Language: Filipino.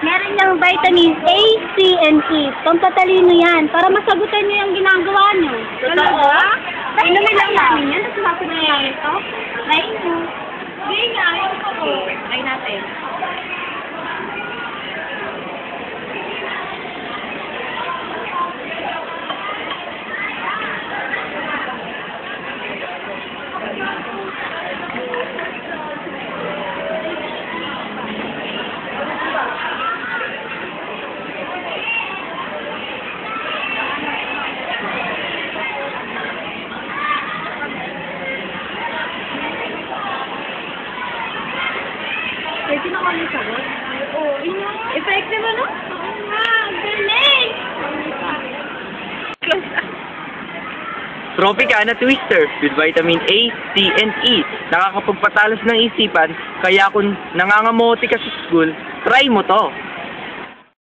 Meron niyang vitamin A, C, and E. Pampatalino yan. Para masagutan niyo yung ginagawa niyo. Totoo? Inumin lang namin yan. Tapos sabi na namin ito. Try niyo. Hindi nga, yung ako. Try natin. Pwede na kami sagot? Oo. Effective ano? Oo nga. Galing! Tropicana Twister with vitamin A, C, and E. Nakakapagpatalas ng isipan, kaya kung nangangamote ka sa school, try mo to.